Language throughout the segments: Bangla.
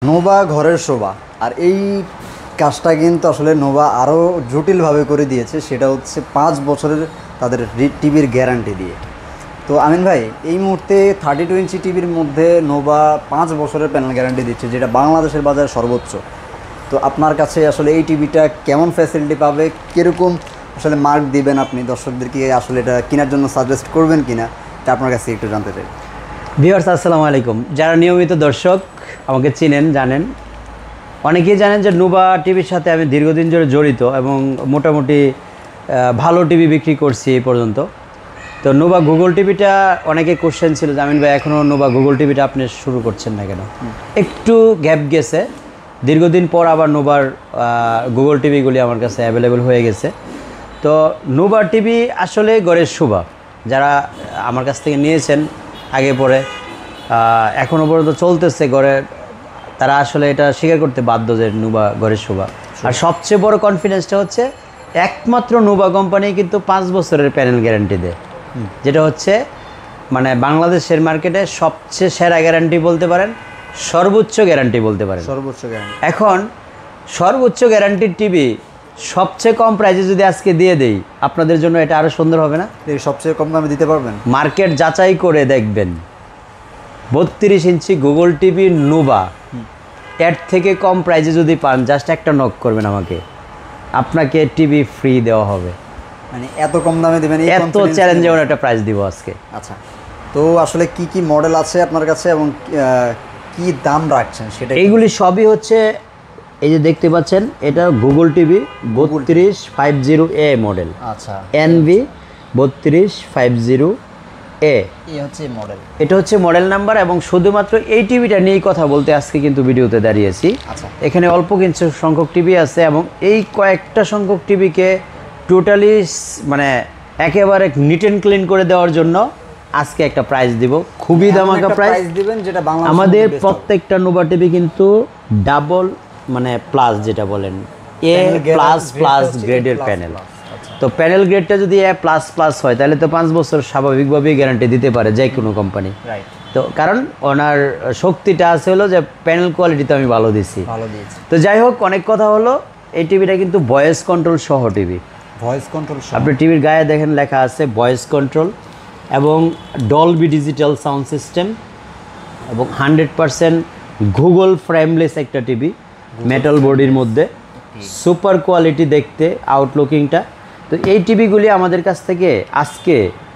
নোভা ঘরের শোভা। আর এই কাজটা কিন্তু আসলে নোভা আরও জটিলভাবে করে দিয়েছে, সেটা হচ্ছে 5 বছরের তাদের টিভির গ্যারান্টি দিয়ে। তো আমিন ভাই, এই মুহূর্তে 32 ইঞ্চি টিভির মধ্যে নোভা 5 বছরের প্যানেল গ্যারান্টি দিচ্ছে, যেটা বাংলাদেশের বাজারে সর্বোচ্চ। তো আপনার কাছে আসলে এই টিভিটা কেমন ফ্যাসিলিটি পাবে, কীরকম আসলে মার্ক দিবেন আপনি দর্শকদেরকে, আসলে এটা কেনার জন্য সাজেস্ট করবেন কিনা, এটা আপনার কাছে একটু জানতে চাই। ভিউয়ার্স আসসালামু আলাইকুম। যারা নিয়মিত দর্শক আমাকে চিনেন, জানেন, অনেকেই জানেন যে নোভা টিভির সাথে আমি দীর্ঘদিন ধরে জড়িত এবং মোটামুটি ভালো টিভি বিক্রি করছি এই পর্যন্ত। তো নোভা গুগল টিভিটা অনেকে কোশ্চেন ছিল যে আমিন ভাই এখনও নোভা গুগল টিভিটা আপনি শুরু করছেন না কেন? একটু গ্যাপ গেছে, দীর্ঘদিন পর আবার নোভার গুগল টিভিগুলি আমার কাছে অ্যাভেলেবেল হয়ে গেছে। তো নোভা টিভি আসলে গড়ের শোভা, যারা আমার কাছ থেকে নিয়েছেন আগে পরে এখনও পর্যন্ত চলতেছে গড়ে, তারা আসলে এটা স্বীকার করতে বাধ্য যে নোভা গড়ের শোভা। আর সবচেয়ে বড় কনফিডেন্সটা হচ্ছে একমাত্র নোভা কোম্পানি কিন্তু 5 বছরের প্যানেল গ্যারান্টি দেয়, যেটা হচ্ছে মানে বাংলাদেশের মার্কেটে সবচেয়ে সেরা গ্যারান্টি বলতে পারেন, সর্বোচ্চ গ্যারান্টি বলতে পারেন। সর্বোচ্চ গ্যারান্টি। এখন সর্বোচ্চ গ্যারান্টির টিভি সবচেয়ে কম প্রাইসে যদি আজকে দিয়ে দেই, আপনাদের জন্য এটা আরও সুন্দর হবে না? সবচেয়ে কম দামে দিতে পারবেন? মার্কেট যাচাই করে দেখবেন, 32 ইঞ্চি গুগল টিভি নোভা এর থেকে কম প্রাইসে যদি পান, জাস্ট একটা নক করবেন আমাকে, আপনাকে টিভি ফ্রি দেওয়া হবে। মানে এত কম দামে দেবেন? এত চ্যালেঞ্জেবল একটা প্রাইস দিব আজকে। আচ্ছা, তো আসলে কি কি মডেল আছে আপনার কাছে এবং কি দাম রাখছেন সেটা? এইগুলি সবই হচ্ছে, এই যে দেখতে পাচ্ছেন, এটা গুগল টিভি 3250A মডেল। আচ্ছা, NV 3250A এই হচ্ছে মডেল। এটা হচ্ছে মডেল নাম্বার। এবং শুধুমাত্র এই টিভিটা নিয়েই কথা বলতে আজকে কিন্তু ভিডিওতে দাঁড়িয়েছি। আচ্ছা, এখানে অল্প কিছু সংখ্যক টিভি আছে এবং এই কয়েকটা সংখ্যক টিভিকে টোটালি মানে একেবারে নিট অ্যান্ড ক্লিন করে দেওয়ার জন্য আজকে একটা প্রাইস দিব, খুবই ধামাকা প্রাইস দিবেন, যেটা বাংলাদেশে আমাদের প্রত্যেকটা নোভা টিভি কিন্তু ডাবল মানে প্লাস, যেটা বলেন এ প্লাস প্লাস গ্রেডের প্যানেল। তো প্যানেল গ্রেডটা যদি এ প্লাস প্লাস হয়, তাহলে তো 5 বছর স্বাভাবিকভাবেই গ্যারান্টি দিতে পারে যে কোনো কোম্পানি। তো কারণ ওনার শক্তিটা আছে হলো যে প্যানেল কোয়ালিটিতে আমি ভালো দিচ্ছি। তো যাই হোক, অনেক কথা হলো। এই টিভিটা কিন্তু ভয়েস কন্ট্রোল সহ টিভি। ভয়েস কন্ট্রোল, আপনি টিভির গায়ে দেখেন লেখা আছে ভয়েস কন্ট্রোল এবং ডলবি ডিজিটাল সাউন্ড সিস্টেম এবং 100% গুগল ফ্রেমলেস একটা টিভি, মেটাল বডির মধ্যে, সুপার কোয়ালিটি দেখতে আউটলুকিংটা। তো এই টিভিগুলি আমাদের কাছ থেকে আজকে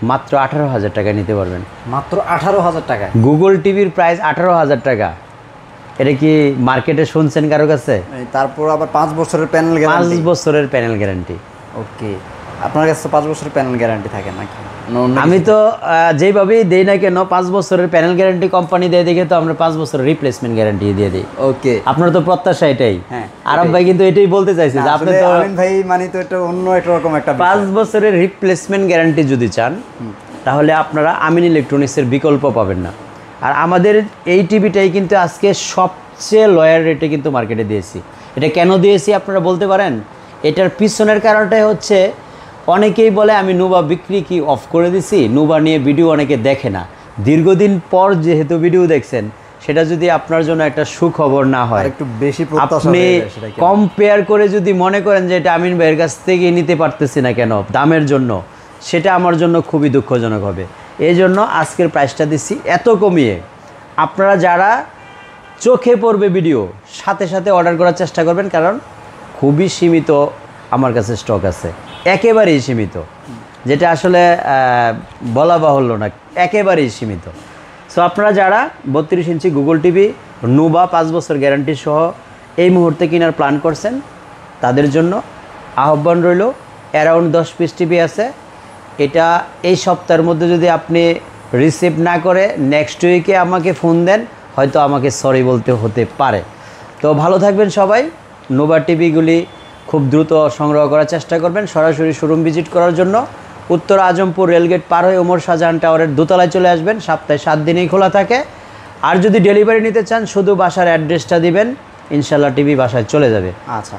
মাত্র 18,000 টাকা নিতে পারবেন। মাত্র 18,000 টাকা? গুগল টিভির প্রাইস 18,000 টাকা। এটা কি মার্কেটে শুনছেন কারো কাছে? তারপর আবার 5 বছরের প্যানেল গ্যারান্টি? 5 বছরের প্যানেল গ্যারান্টি। ওকে, আপনার কাছে 5 বছরের প্যানেল গ্যারান্টি থাকে নাকি? আমি তো যেভাবেই দেই না কেন, 5 বছরের প্যানেল গ্যারান্টি কোম্পানি দিয়ে দেখে তো আমরা 5 বছরের রিপ্লেসমেন্ট গ্যারান্টি দিয়ে দিই। ওকে, আপনার তো প্রত্যাশা এটাই। হ্যাঁ, আরব ভাই কিন্তু এটাই বলতে চাইছে যে আপনি তো আমিন ভাই মানে তো এটা অন্য এক রকম একটা 5 বছরের রিপ্লেসমেন্ট গ্যারান্টি যদি চান, তাহলে আপনারা আমিন ইলেকট্রনিক্সের বিকল্প পাবেন না। আর আমাদের এই টিভিটাই কিন্তু আজকে সবচেয়ে লয়ার রেটে কিন্তু মার্কেটে দিয়েছি। এটা কেন দিয়েছি আপনারা বলতে পারেন? এটার পিছনের কারণটাই হচ্ছে, অনেকেই বলে আমি নোভা বিক্রি কি অফ করে দিছি, নোভা নিয়ে ভিডিও অনেকে দেখে না। দীর্ঘদিন পর যেহেতু ভিডিও দেখছেন, সেটা যদি আপনার জন্য একটা সুখবর না হয়, একটু বেশি আপনি কম্পেয়ার করে যদি মনে করেন যে এটা আমিন ভাইয়ের কাছ থেকে নিতে পারতেছি না কেন দামের জন্য, সেটা আমার জন্য খুবই দুঃখজনক হবে। এই জন্য আজকের প্রাইসটা দিচ্ছি এত কমিয়ে। আপনারা যারা চোখে পড়বে ভিডিও, সাথে সাথে অর্ডার করার চেষ্টা করবেন, কারণ খুবই সীমিত আমার কাছে স্টক আছে, একেবারেই সীমিত, যেটা আসলে বলা বাহুল্য না, একেবারেই সীমিত। সো আপনারা যারা 32 ইঞ্চি গুগল টিভি নোভা 5 বছর গ্যারান্টি সহ এই মুহূর্তে কেনার প্ল্যান করছেন, তাদের জন্য আহ্বান রইল। অ্যারাউন্ড 10 পিস টিভি আছে। এটা এই সপ্তাহের মধ্যে যদি আপনি রিসিভ না করে নেক্সট উইকে আমাকে ফোন দেন, হয়তো আমাকে সরি বলতে হতে পারে। তো ভালো থাকবেন সবাই। নোভা টিভিগুলি খুব দ্রুত সংগ্রহ করার চেষ্টা করবেন। সরাসরি শোরুম ভিজিট করার জন্য উত্তর আজমপুর রেলগেট পার হয়ে ওমর শাহজাহান টাওয়ারের দোতলায় চলে আসবেন। সপ্তাহে 7 দিনেই খোলা থাকে। আর যদি ডেলিভারি নিতে চান, শুধু বাসার অ্যাড্রেসটা দিবেন, ইনশাল্লাহ টিভি বাসায় চলে যাবে। আচ্ছা,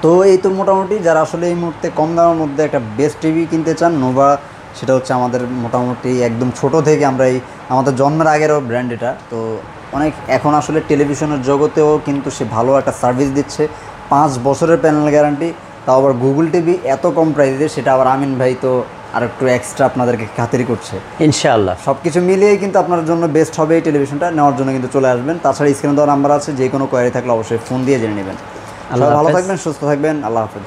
তো এই তো মোটামুটি যারা আসলে এই মুহূর্তে কম দামের মধ্যে একটা বেস্ট টিভি কিনতে চান, নোভা, সেটা হচ্ছে আমাদের মোটামুটি একদম ছোট থেকে আমরা এই আমাদের জন্মের আগেরও ব্র্যান্ড এটা। তো অনেক এখন আসলে টেলিভিশনের জগতেও কিন্তু সে ভালো একটা সার্ভিস দিচ্ছে। 5 বছরের প্যানেল গ্যারান্টি, তাও আবার গুগল টিভি এত কম প্রাইসে, সেটা আবার আমিন ভাই তো আর একটু এক্সট্রা আপনাদেরকে খাতির করছে। ইনশাআল্লাহ সব কিছু মিলিয়েই কিন্তু আপনার জন্য বেস্ট হবে এই টেলিভিশনটা নেওয়ার জন্য কিন্তু চলে আসবেন। তাছাড়া স্ক্রিনে দেওয়া নাম্বার আছে, যে কোনো কোয়ারি থাকলে অবশ্যই ফোন দিয়ে জেনে নেবেন। আল্লাহ ভালো হাফেজ। থাকবেন, সুস্থ থাকবেন, আল্লাহ হাফেজ।